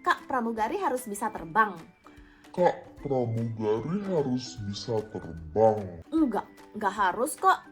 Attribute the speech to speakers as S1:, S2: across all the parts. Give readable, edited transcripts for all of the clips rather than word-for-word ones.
S1: Kak, pramugari harus bisa terbang.
S2: Kak, pramugari harus bisa terbang.
S1: Enggak harus kok.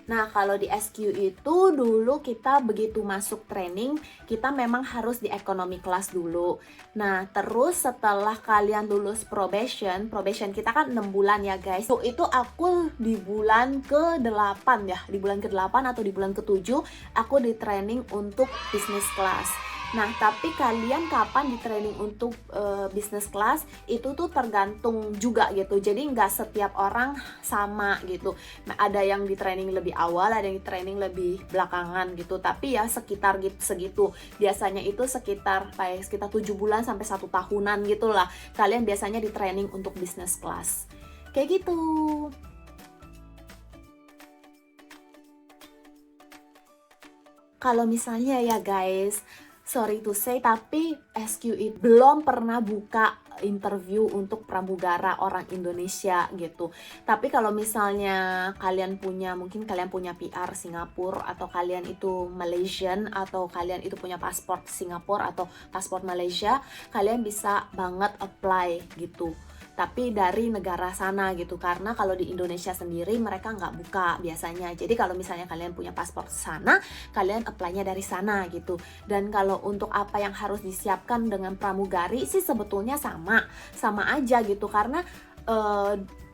S1: Nah, kalau di SQ itu dulu kita begitu masuk training, kita memang harus di economy class dulu. Nah, terus setelah kalian lulus probation kita kan 6 bulan ya guys. Itu aku di bulan ke-8 ya, di bulan ke-8 atau di bulan ke-7 aku di training untuk business class. Nah, tapi kalian kapan di training untuk business class itu tuh tergantung juga gitu. Jadi nggak setiap orang sama gitu. Nah, ada yang di training lebih awal, ada yang di training lebih belakangan gitu. Tapi ya sekitar gitu segitu. Biasanya itu sekitar 7 bulan sampai 1 tahunan gitulah. Kalian biasanya di training untuk business class. Kayak gitu. Kalau misalnya ya guys, sorry to say, tapi SQ itu belum pernah buka interview untuk pramugara orang Indonesia gitu. Tapi kalau misalnya mungkin kalian punya PR Singapura, atau kalian itu Malaysian, atau kalian itu punya paspor Singapura atau paspor Malaysia, kalian bisa banget apply gitu. Tapi dari negara sana gitu, karena kalau di Indonesia sendiri mereka nggak buka biasanya. Jadi kalau misalnya kalian punya paspor sana, kalian apply-nya dari sana gitu. Dan kalau untuk apa yang harus disiapkan dengan pramugari sih sebetulnya sama aja gitu, karena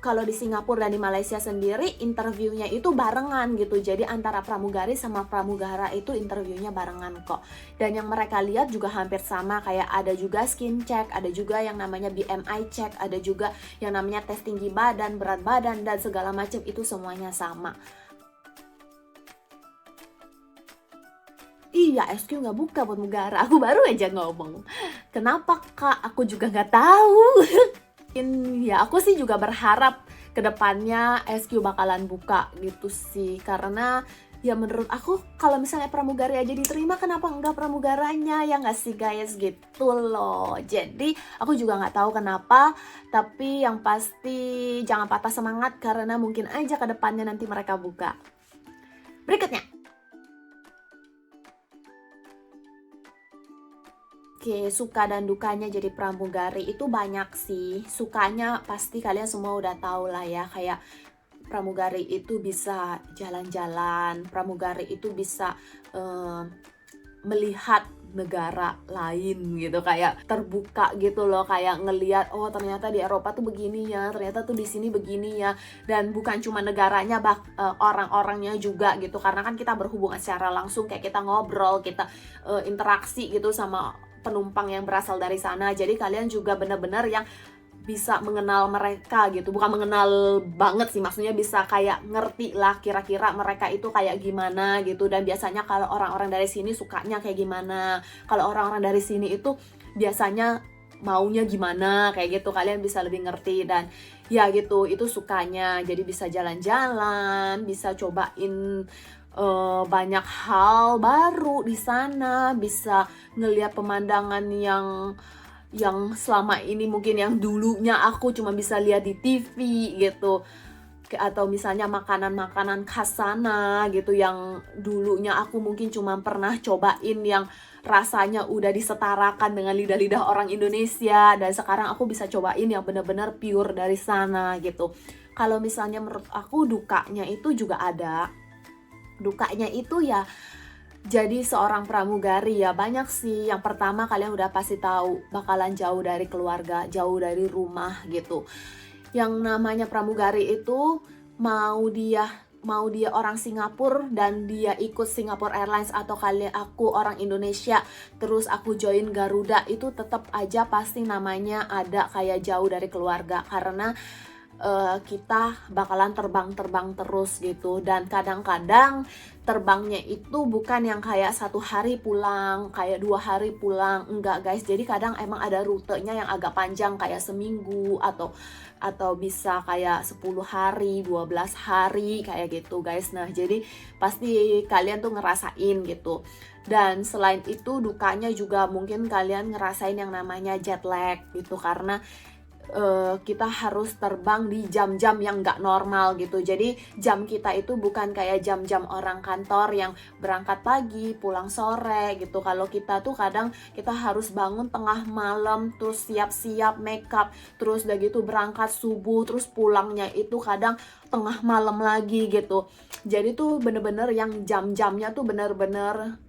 S1: kalau di Singapura dan di Malaysia sendiri interviewnya itu barengan gitu. Jadi antara pramugari sama pramugara itu interviewnya barengan kok. Dan yang mereka lihat juga hampir sama, kayak ada juga skin check, ada juga yang namanya BMI check, ada juga yang namanya tes tinggi badan, berat badan, dan segala macam itu semuanya sama. Iya, SQ nggak buka buat pramugara. Aku baru aja ngomong. Kenapa kak? Aku juga nggak tahu. Ya aku sih juga berharap kedepannya SQ bakalan buka gitu sih, karena ya menurut aku kalau misalnya pramugari aja diterima, kenapa enggak pramugaranya, ya nggak sih guys, gitu loh. Jadi aku juga nggak tahu kenapa, tapi yang pasti jangan patah semangat, karena mungkin aja kedepannya nanti mereka buka. Berikutnya, oke, suka dan dukanya jadi pramugari itu banyak sih. Sukanya pasti kalian semua udah tahu lah ya, kayak pramugari itu bisa jalan-jalan, pramugari itu bisa melihat negara lain gitu, kayak terbuka gitu loh, kayak ngelihat oh ternyata di Eropa tuh begini ya, ternyata tuh di sini begini ya. Dan bukan cuma negaranya, orang-orangnya juga gitu, karena kan kita berhubungan secara langsung, kayak kita ngobrol, kita interaksi gitu sama penumpang yang berasal dari sana. Jadi kalian juga benar-benar yang bisa mengenal mereka gitu, bukan mengenal banget sih, maksudnya bisa kayak ngerti lah kira-kira mereka itu kayak gimana gitu. Dan biasanya kalau orang-orang dari sini sukanya kayak gimana, kalau orang-orang dari sini itu biasanya maunya gimana, kayak gitu kalian bisa lebih ngerti. Dan ya gitu, itu sukanya. Jadi bisa jalan-jalan, bisa cobain banyak hal baru di sana, bisa ngelihat pemandangan yang selama ini mungkin yang dulunya aku cuma bisa lihat di TV gitu. Atau misalnya makanan-makanan khas sana gitu, yang dulunya aku mungkin cuma pernah cobain yang rasanya udah disetarakan dengan lidah-lidah orang Indonesia, dan sekarang aku bisa cobain yang benar-benar pure dari sana gitu. Kalau misalnya menurut aku dukanya itu juga ada. Dukanya itu ya jadi seorang pramugari ya banyak sih. Yang pertama, kalian udah pasti tahu bakalan jauh dari keluarga, jauh dari rumah gitu. Yang namanya pramugari itu mau dia orang Singapura dan dia ikut Singapore Airlines, atau aku orang Indonesia terus aku join Garuda, itu tetap aja pasti namanya ada kayak jauh dari keluarga. Karena kita bakalan terbang terus gitu. Dan kadang-kadang terbangnya itu bukan yang kayak 1 hari pulang, kayak 2 hari pulang, enggak guys. Jadi kadang emang ada rutenya yang agak panjang kayak seminggu atau bisa kayak 10 hari, 12 hari kayak gitu guys. Nah, jadi pasti kalian tuh ngerasain gitu. Dan selain itu dukanya juga mungkin kalian ngerasain yang namanya jet lag gitu, karena kita harus terbang di jam-jam yang nggak normal gitu. Jadi jam kita itu bukan kayak jam-jam orang kantor yang berangkat pagi, pulang sore gitu. Kalau kita tuh kadang kita harus bangun tengah malam, terus siap-siap make up, terus udah gitu berangkat subuh, terus pulangnya itu kadang tengah malam lagi gitu. Jadi tuh bener-bener yang jam-jamnya tuh bener-bener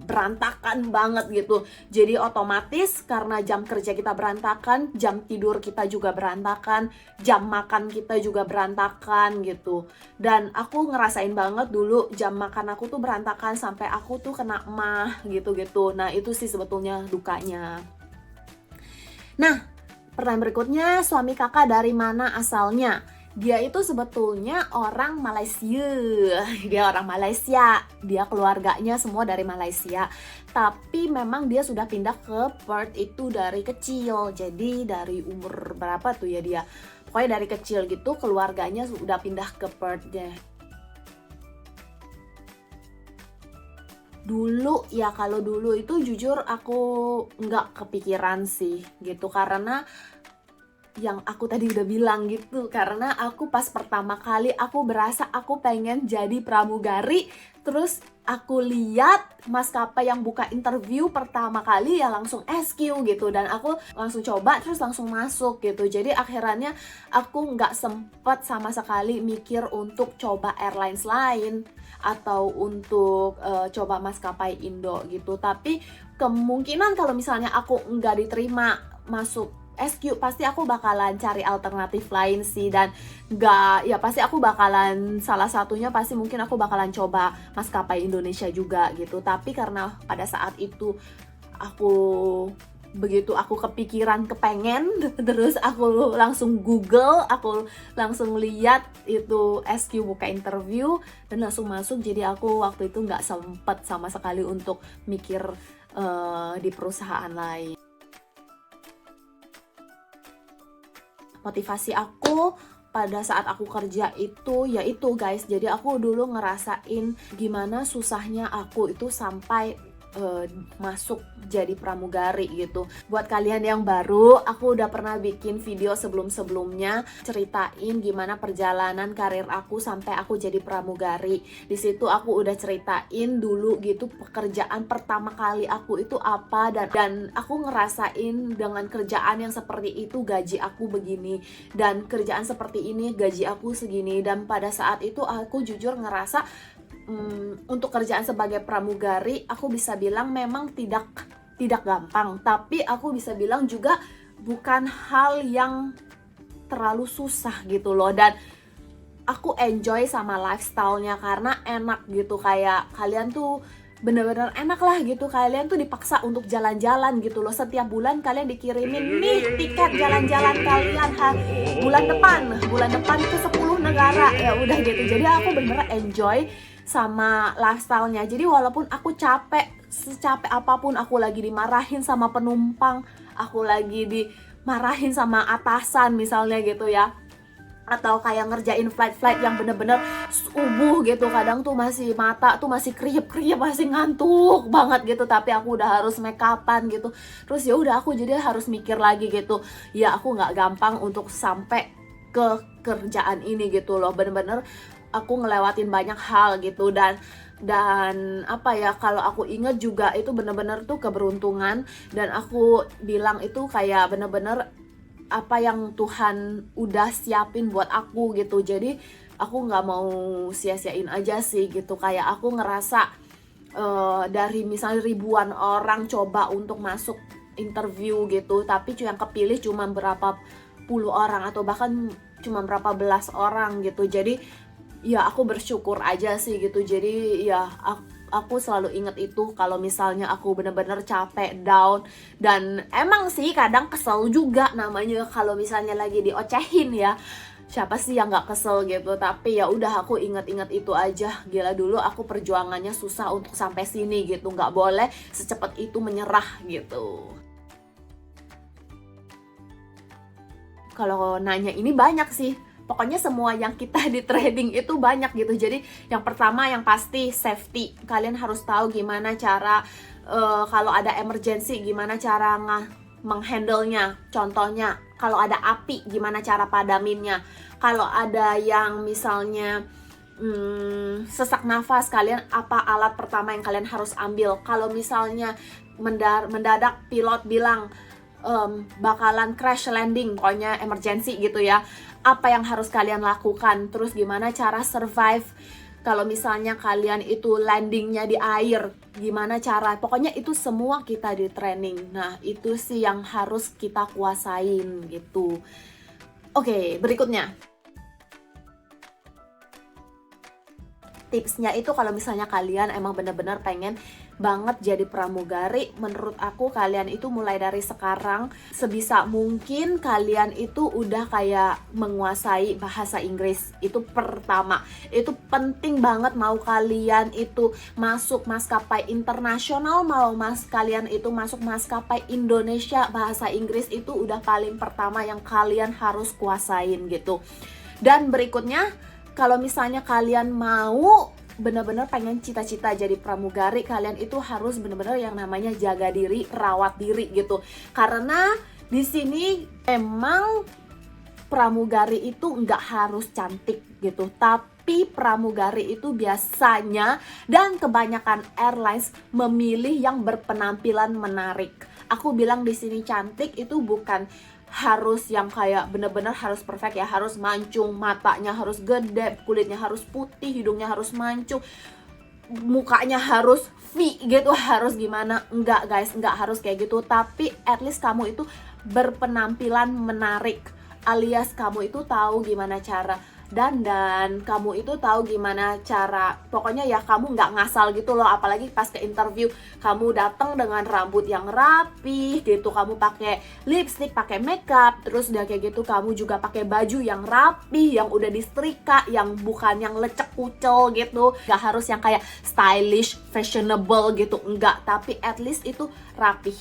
S1: berantakan banget gitu. Jadi otomatis karena jam kerja kita berantakan, jam tidur kita juga berantakan, jam makan kita juga berantakan gitu. Dan aku ngerasain banget dulu jam makan aku tuh berantakan sampai aku tuh kena emah gitu-gitu. Nah, itu sih sebetulnya dukanya. Nah, pertanyaan berikutnya, suami kakak dari mana asalnya? Dia itu sebetulnya orang Malaysia. Dia orang Malaysia. Dia keluarganya semua dari Malaysia. Tapi memang dia sudah pindah ke Perth itu dari kecil. Jadi dari umur berapa tuh ya dia? Pokoknya dari kecil gitu keluarganya sudah pindah ke Perth deh. Dulu ya, kalau dulu itu jujur aku nggak kepikiran sih gitu, karena yang aku tadi udah bilang gitu, karena aku pas pertama kali aku berasa aku pengen jadi pramugari, terus aku lihat maskapai yang buka interview pertama kali ya langsung SQ gitu, dan aku langsung coba terus langsung masuk gitu. Jadi akhirnya aku nggak sempet sama sekali mikir untuk coba airlines lain atau untuk coba maskapai Indo gitu. Tapi kemungkinan kalau misalnya aku nggak diterima masuk SQ, pasti aku bakalan cari alternatif lain sih. Dan pasti aku bakalan, salah satunya pasti mungkin aku bakalan coba maskapai Indonesia juga gitu. Tapi karena pada saat itu begitu aku kepikiran kepengen, terus aku langsung Google, aku langsung lihat itu SQ buka interview dan langsung masuk. Jadi aku waktu itu nggak sempet sama sekali untuk mikir di perusahaan lain. Motivasi aku pada saat aku kerja itu yaitu guys, jadi aku dulu ngerasain gimana susahnya aku itu sampai masuk jadi pramugari gitu. Buat kalian yang baru, aku udah pernah bikin video sebelum-sebelumnya ceritain gimana perjalanan karir aku sampai aku jadi pramugari. Di situ aku udah ceritain dulu gitu pekerjaan pertama kali aku itu apa, dan aku ngerasain dengan kerjaan yang seperti itu gaji aku begini, dan kerjaan seperti ini gaji aku segini. Dan pada saat itu aku jujur ngerasa untuk kerjaan sebagai pramugari aku bisa bilang memang tidak gampang, tapi aku bisa bilang juga bukan hal yang terlalu susah gitu loh. Dan aku enjoy sama lifestyle-nya karena enak gitu, kayak kalian tuh bener-bener enak lah gitu, kalian tuh dipaksa untuk jalan-jalan gitu loh. Setiap bulan kalian dikirimin nih tiket jalan-jalan kalian bulan depan ke 10 negara ya udah gitu. Jadi aku bener-bener enjoy sama lifestyle-nya. Jadi walaupun aku secapek apapun, aku lagi dimarahin sama penumpang, aku lagi dimarahin sama atasan misalnya gitu ya, atau kayak ngerjain flight yang bener-bener subuh gitu, kadang tuh masih mata tuh masih kriep-kriep, masih ngantuk banget gitu, tapi aku udah harus make upan gitu. Terus ya udah aku jadi harus mikir lagi gitu, ya aku nggak gampang untuk sampai ke kerjaan ini gitu loh. Bener-bener aku ngelewatin banyak hal gitu, dan apa ya, kalau aku inget juga itu bener-bener tuh keberuntungan. Dan aku bilang itu kayak bener-bener apa yang Tuhan udah siapin buat aku gitu. Jadi aku nggak mau sia-siain aja sih gitu. Kayak aku ngerasa dari misalnya ribuan orang coba untuk masuk interview gitu, tapi yang kepilih cuma berapa puluh orang atau bahkan cuma berapa belas orang gitu. Jadi ya aku bersyukur aja sih gitu. Jadi ya aku selalu inget itu kalau misalnya aku bener-bener capek, down. Dan emang sih kadang kesel juga namanya kalau misalnya lagi diocehin ya. Siapa sih yang nggak kesel gitu, tapi ya udah aku inget-inget itu aja. Gila, dulu aku perjuangannya susah untuk sampai sini gitu, nggak boleh secepat itu menyerah gitu. Kalau nanya ini banyak sih, pokoknya semua yang kita di trading itu banyak gitu. Jadi yang pertama yang pasti safety. Kalian harus tahu gimana cara kalau ada emergency, gimana cara menghandle-nya. Contohnya kalau ada api, gimana cara padaminnya. Kalau ada yang misalnya sesak nafas, kalian apa alat pertama yang kalian harus ambil. Kalau misalnya mendadak pilot bilang bakalan crash landing, pokoknya emergency gitu ya, apa yang harus kalian lakukan. Terus gimana cara survive kalau misalnya kalian itu landingnya di air, gimana cara, pokoknya itu semua kita di training. Nah itu sih yang harus kita kuasain gitu. Oke, berikutnya tipsnya itu kalau misalnya kalian emang bener-bener pengen banget jadi pramugari, menurut aku kalian itu mulai dari sekarang sebisa mungkin kalian itu udah kayak menguasai bahasa Inggris. Itu pertama, itu penting banget. Mau kalian itu masuk maskapai internasional, mau kalian itu masuk maskapai Indonesia, bahasa Inggris itu udah paling pertama yang kalian harus kuasain gitu. Dan berikutnya, kalau misalnya kalian mau benar-benar pengen cita-cita jadi pramugari, kalian itu harus benar-benar yang namanya jaga diri, rawat diri gitu. Karena di sini emang pramugari itu nggak harus cantik gitu, tapi pramugari itu biasanya dan kebanyakan airlines memilih yang berpenampilan menarik. Aku bilang di sini cantik itu bukan harus yang kayak bener-bener harus perfect ya, harus mancung, matanya harus gede, kulitnya harus putih, hidungnya harus mancung, mukanya harus V gitu, harus gimana. Enggak guys, enggak harus kayak gitu, tapi at least kamu itu berpenampilan menarik, alias kamu itu tahu gimana cara dandan, kamu itu tahu gimana cara, pokoknya ya kamu nggak ngasal gitu loh. Apalagi pas ke interview, kamu datang dengan rambut yang rapi gitu, kamu pakai lipstick, pakai makeup, terus udah kayak gitu kamu juga pakai baju yang rapi, yang udah disetrika, yang bukan yang lecek kucel gitu. Nggak harus yang kayak stylish, fashionable gitu, enggak, tapi at least itu rapi.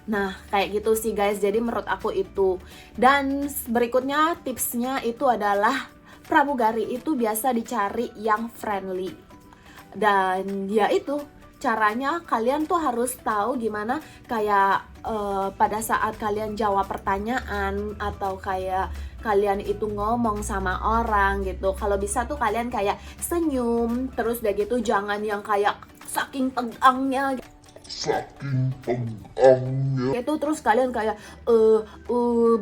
S1: Nah, kayak gitu sih guys, jadi menurut aku itu. Dan berikutnya tipsnya itu adalah pramugari itu biasa dicari yang friendly. Dan ya itu, caranya kalian tuh harus tahu gimana kayak pada saat kalian jawab pertanyaan atau kayak kalian itu ngomong sama orang gitu. Kalau bisa tuh kalian kayak senyum, terus udah gitu jangan yang kayak saking tegangnya itu, terus kalian kayak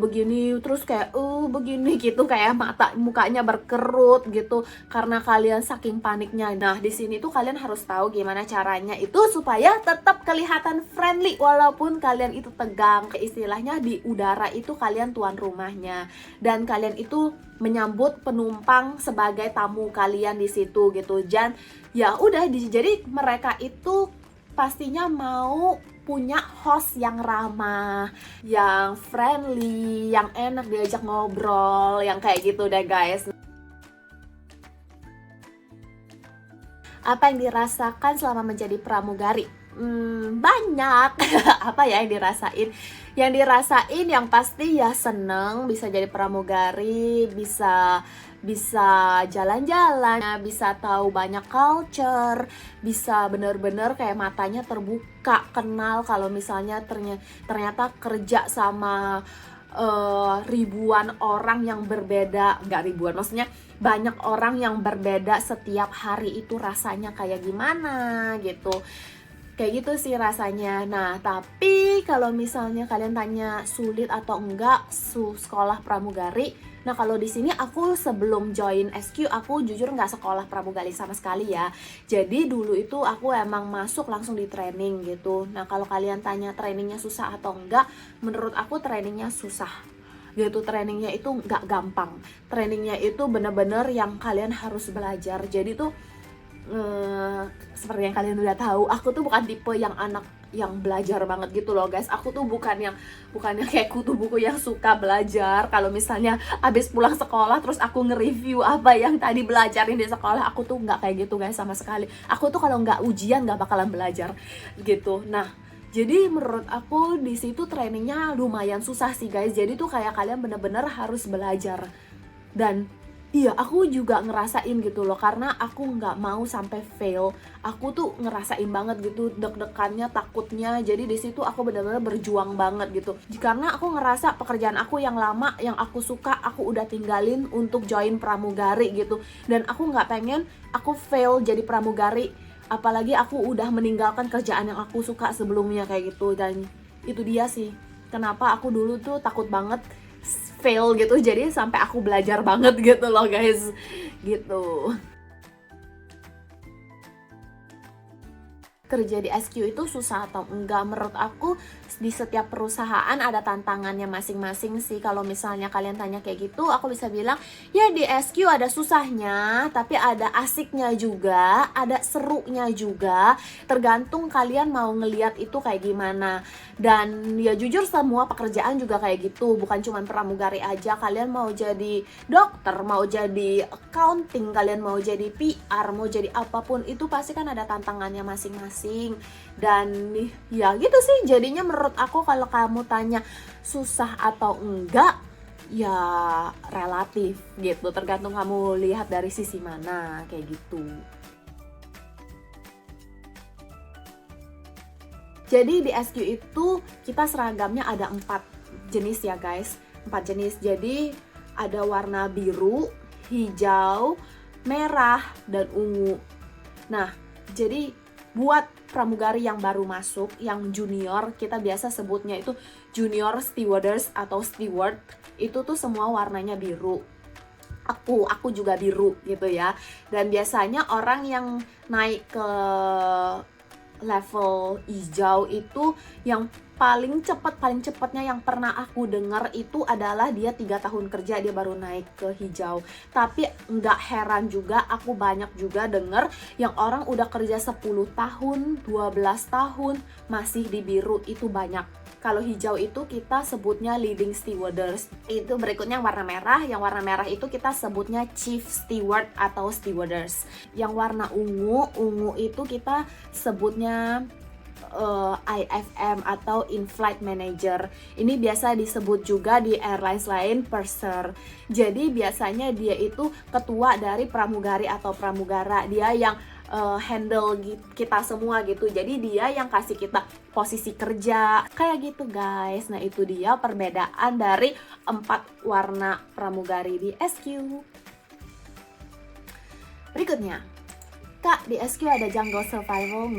S1: begini, terus kayak begini gitu, kayak mukanya berkerut gitu karena kalian saking paniknya. Nah, di sini tuh kalian harus tahu gimana caranya itu supaya tetap kelihatan friendly walaupun kalian itu tegang. Istilahnya di udara itu kalian tuan rumahnya dan kalian itu menyambut penumpang sebagai tamu kalian di situ gitu. Dan ya udah, jadi mereka itu pastinya mau punya host yang ramah, yang friendly, yang enak diajak ngobrol, yang kayak gitu deh guys. Apa yang dirasakan selama menjadi pramugari? Banyak. Apa ya yang dirasain? Yang dirasain yang pasti ya seneng bisa jadi pramugari, bisa jalan-jalan, bisa tahu banyak culture, bisa bener-bener kayak matanya terbuka, kenal kalau misalnya ternyata kerja sama ribuan orang yang berbeda, nggak ribuan, maksudnya banyak orang yang berbeda setiap hari itu rasanya kayak gimana gitu. Kayak gitu sih rasanya. Nah, tapi kalau misalnya kalian tanya sulit atau enggak sekolah pramugari, nah kalau di sini aku sebelum join SQ aku jujur nggak sekolah pramugari sama sekali ya. Jadi dulu itu aku emang masuk langsung di training gitu. Nah kalau kalian tanya trainingnya susah atau enggak, menurut aku trainingnya susah gitu. Trainingnya itu nggak gampang. Trainingnya itu bener-bener yang kalian harus belajar. Jadi tuh seperti yang kalian udah tahu, aku tuh bukan tipe yang anak yang belajar banget gitu loh guys. Aku tuh bukannya kayak kutu buku yang suka belajar. Kalau misalnya abis pulang sekolah terus aku nge-review apa yang tadi belajarin di sekolah, aku tuh nggak kayak gitu guys sama sekali. Aku tuh kalau nggak ujian nggak bakalan belajar gitu. Nah, jadi menurut aku di situ trainingnya lumayan susah sih guys. Jadi tuh kayak kalian bener-bener harus belajar. Dan iya, aku juga ngerasain gitu loh, karena aku nggak mau sampai fail. Aku tuh ngerasain banget gitu deg-degannya, takutnya. Jadi di situ aku benar-benar berjuang banget gitu. Karena aku ngerasa pekerjaan aku yang lama, yang aku suka, aku udah tinggalin untuk join pramugari gitu. Dan aku nggak pengen aku fail jadi pramugari. Apalagi aku udah meninggalkan kerjaan yang aku suka sebelumnya kayak gitu. Dan itu dia sih kenapa aku dulu tuh takut banget fail gitu, jadi sampai aku belajar banget gitu loh guys, gitu. Kerja di SQ itu susah atau enggak? Menurut aku di setiap perusahaan ada tantangannya masing-masing sih. Kalau misalnya kalian tanya kayak gitu, aku bisa bilang ya di SQ ada susahnya, tapi ada asiknya juga, ada serunya juga. Tergantung kalian mau ngeliat itu kayak gimana. Dan ya jujur semua pekerjaan juga kayak gitu, bukan cuma pramugari aja. Kalian mau jadi dokter, mau jadi accounting, kalian mau jadi PR, mau jadi apapun, itu pasti kan ada tantangannya masing-masing. Dan ya gitu sih, jadinya menurut aku kalau kamu tanya susah atau enggak, ya relatif gitu, tergantung kamu lihat dari sisi mana kayak gitu. Jadi di SQ itu kita seragamnya ada 4 jenis ya guys, 4 jenis. Jadi ada warna biru, hijau, merah, dan ungu. Nah, jadi buat pramugari yang baru masuk, yang junior, kita biasa sebutnya itu junior stewardess atau steward, itu tuh semua warnanya biru. Aku juga biru gitu ya. Dan biasanya orang yang naik ke level hijau itu yang paling cepatnya yang pernah aku dengar itu adalah dia 3 tahun kerja dia baru naik ke hijau. Tapi nggak heran juga, aku banyak juga dengar yang orang udah kerja 10 tahun, 12 tahun masih di biru, itu banyak. Kalau hijau itu kita sebutnya leading stewardess. Itu berikutnya yang warna merah. Yang warna merah itu kita sebutnya chief steward atau stewardess. Yang warna ungu itu kita sebutnya IFM atau in-flight manager. Ini biasa disebut juga di airlines lain purser. Jadi biasanya dia itu ketua dari pramugari atau pramugara. Dia yang handle kita semua gitu. Jadi dia yang kasih kita posisi kerja kayak gitu guys. Nah itu dia perbedaan dari 4 warna pramugari di SQ. Berikutnya, Kak, di SQ ada jungle survival?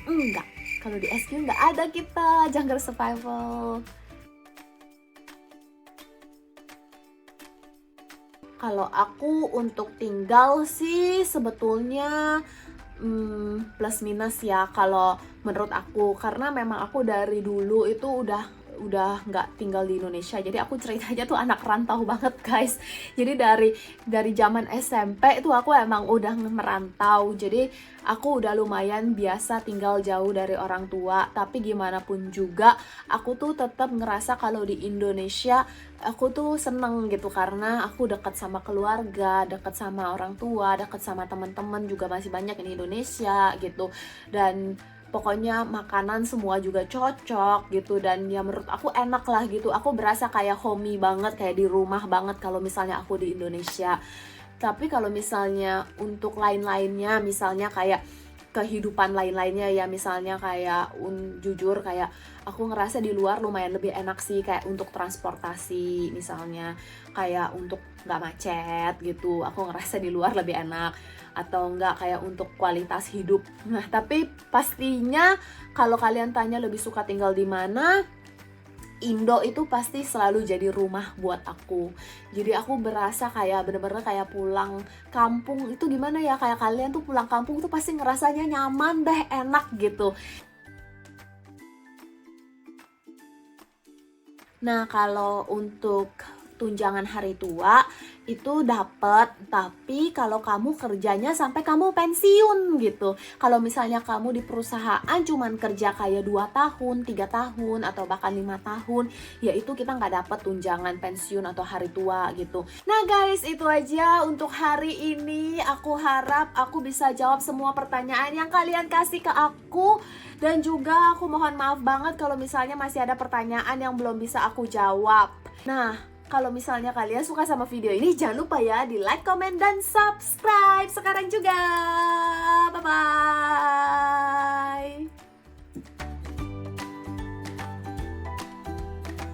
S1: Enggak. Kalau di SQ nggak ada kita jungle survival. Kalau aku untuk tinggal sih sebetulnya plus minus ya kalau menurut aku, karena memang aku dari dulu itu udah nggak tinggal di Indonesia. Jadi aku ceritanya tuh anak rantau banget guys. Jadi dari zaman SMP itu aku emang udah merantau. Jadi aku udah lumayan biasa tinggal jauh dari orang tua. Tapi gimana pun juga aku tuh tetap ngerasa kalau di Indonesia aku tuh seneng gitu, karena aku dekat sama keluarga, dekat sama orang tua, dekat sama teman-teman juga masih banyak di Indonesia gitu. Dan pokoknya makanan semua juga cocok gitu, dan ya menurut aku enak lah gitu. Aku berasa kayak homey banget, kayak di rumah banget kalau misalnya aku di Indonesia. Tapi kalau misalnya untuk lain-lainnya, misalnya kayak kehidupan lain-lainnya ya, misalnya kayak jujur kayak aku ngerasa di luar lumayan lebih enak sih, kayak untuk transportasi misalnya, kayak untuk nggak macet gitu, aku ngerasa di luar lebih enak. Atau enggak kayak untuk kualitas hidup. Nah, tapi pastinya kalau kalian tanya lebih suka tinggal di mana, Indo itu pasti selalu jadi rumah buat aku. Jadi aku berasa kayak bener-bener kayak pulang kampung. Itu gimana ya, kayak kalian tuh pulang kampung tuh pasti ngerasanya nyaman deh, enak gitu. Nah, kalau untuk tunjangan hari tua itu dapat, tapi kalau kamu kerjanya sampai kamu pensiun gitu. Kalau misalnya kamu di perusahaan cuman kerja kayak 2 tahun, 3 tahun, atau bahkan 5 tahun, ya itu kita nggak dapat tunjangan pensiun atau hari tua gitu. Nah guys, itu aja untuk hari ini. Aku harap aku bisa jawab semua pertanyaan yang kalian kasih ke aku. Dan juga aku mohon maaf banget kalau misalnya masih ada pertanyaan yang belum bisa aku jawab. Nah, kalau misalnya kalian suka sama video ini, jangan lupa ya di like, comment, dan subscribe sekarang juga. Bye-bye.